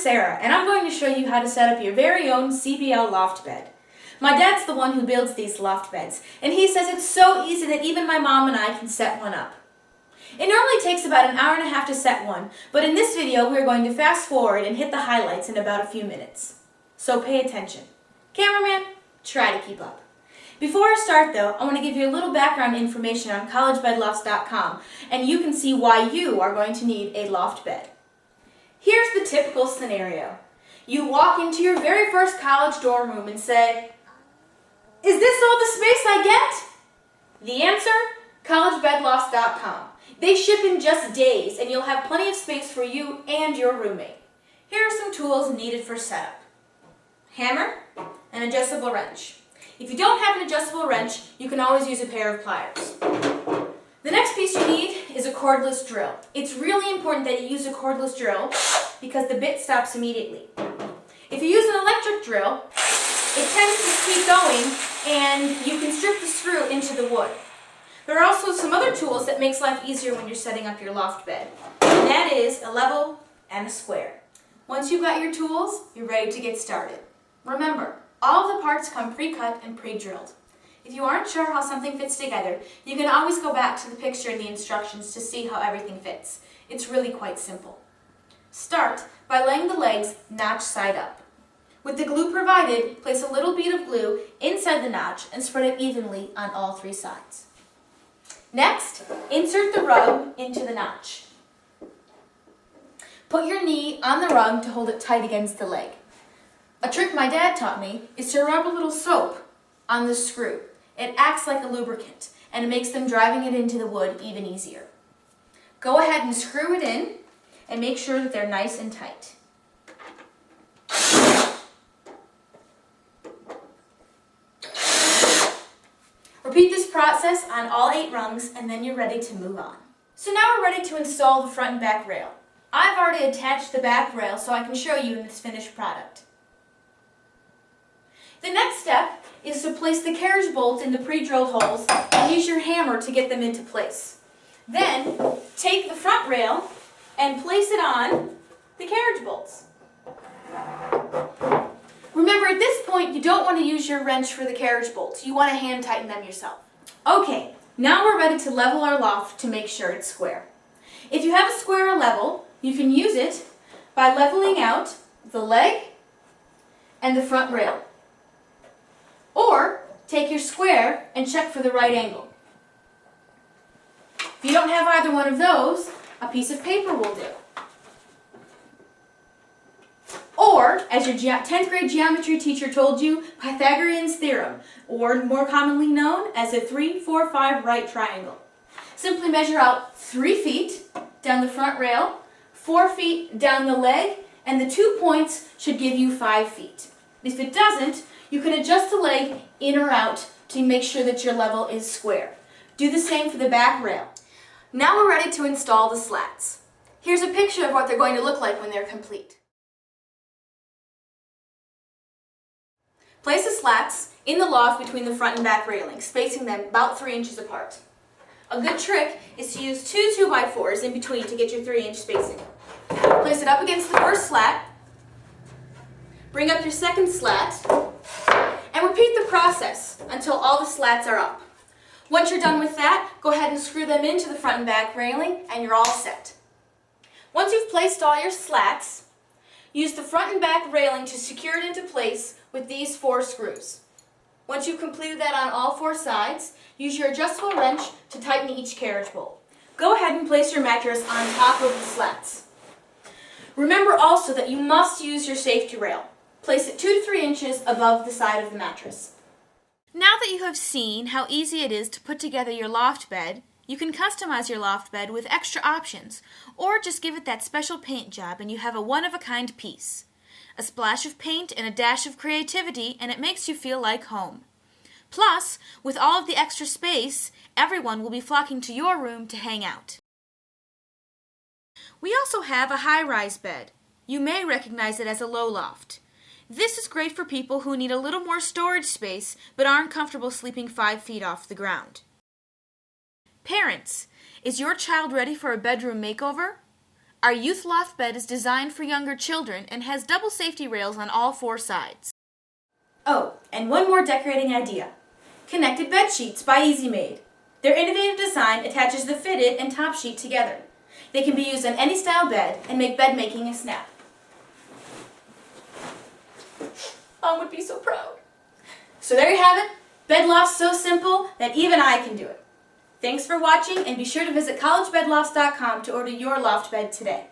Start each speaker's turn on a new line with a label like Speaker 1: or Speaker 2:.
Speaker 1: Sarah, and I'm going to show you how to set up your very own CBL loft bed. My dad's the one who builds these loft beds, and he says it's so easy that even my mom and I can set one up. It normally takes about an hour and a half to set one, but in this video we're going to fast forward and hit the highlights in about a few minutes. So pay attention. Cameraman, try to keep up. Before I start though, I want to give you a little background information on collegebedlofts.com, and you can see why you are going to need a loft bed. Here's the typical scenario. You walk into your very first college dorm room and say, "Is this all the space I get?" The answer? collegebedlofts.com. They ship in just days, and you'll have plenty of space for you and your roommate. Here are some tools needed for setup. Hammer, an adjustable wrench. If you don't have an adjustable wrench, you can always use a pair of pliers. The next piece you need is a cordless drill. It's really important that you use a cordless drill because the bit stops immediately. If you use an electric drill, it tends to keep going and you can strip the screw into the wood. There are also some other tools that makes life easier when you're setting up your loft bed, and that is a level and a square. Once you've got your tools, you're ready to get started. Remember, all of the parts come pre-cut and pre-drilled. If you aren't sure how something fits together, you can always go back to the picture in the instructions to see how everything fits. It's really quite simple. Start by laying the legs notch side up. With the glue provided, place a little bead of glue inside the notch and spread it evenly on all three sides. Next, insert the rug into the notch. Put your knee on the rug to hold it tight against the leg. A trick my dad taught me is to rub a little soap on the screw. It acts like a lubricant, and it makes them driving it into the wood even easier. Go ahead and screw it in, and make sure that they're nice and tight. Repeat this process on all 8 rungs, and then you're ready to move on. So now we're ready to install the front and back rail. I've already attached the back rail so I can show you in this finished product. The next step is to place the carriage bolts in the pre-drilled holes and use your hammer to get them into place. Then, take the front rail and place it on the carriage bolts. Remember, at this point, you don't want to use your wrench for the carriage bolts. You want to hand tighten them yourself. Okay, now we're ready to level our loft to make sure it's square. If you have a square or level, you can use it by leveling out the leg and the front rail. Or take your square and check for the right angle. If you don't have either one of those, a piece of paper will do. Or, as your 10th grade geometry teacher told you, Pythagorean's Theorem, or more commonly known as a 3-4-5 right triangle. Simply measure out 3 feet down the front rail, 4 feet down the leg, and the 2 points should give you 5 feet. If it doesn't, you can adjust the leg in or out to make sure that your level is square. Do the same for the back rail. Now we're ready to install the slats. Here's a picture of what they're going to look like when they're complete. Place the slats in the loft between the front and back railings, spacing them about 3 inches apart. A good trick is to use 2 2x4s in between to get your 3-inch spacing. Place it up against the first slat, bring up your second slat, and repeat the process until all the slats are up. Once you're done with that, go ahead and screw them into the front and back railing, and you're all set. Once you've placed all your slats, use the front and back railing to secure it into place with these 4 screws. Once you've completed that on all 4 sides, use your adjustable wrench to tighten each carriage bolt. Go ahead and place your mattress on top of the slats. Remember also that you must use your safety rail. Place it 2 to 3 inches above the side of the mattress. Now that you have seen how easy it is to put together your loft bed, you can customize your loft bed with extra options, or just give it that special paint job and you have a one-of-a-kind piece. A splash of paint and a dash of creativity, and it makes you feel like home. Plus, with all of the extra space, everyone will be flocking to your room to hang out. We also have a high-rise bed. You may recognize it as a low loft. This is great for people who need a little more storage space but aren't comfortable sleeping 5 feet off the ground. Parents, is your child ready for a bedroom makeover? Our youth loft bed is designed for younger children and has double safety rails on all 4 sides. Oh, and one more decorating idea. Connected bed sheets by Easy Made. Their innovative design attaches the fitted and top sheet together. They can be used on any style bed and make bed making a snap. Mom would be so proud. So there you have it. Bed lofts so simple that even I can do it. Thanks for watching, and be sure to visit collegebedlofts.com to order your loft bed today.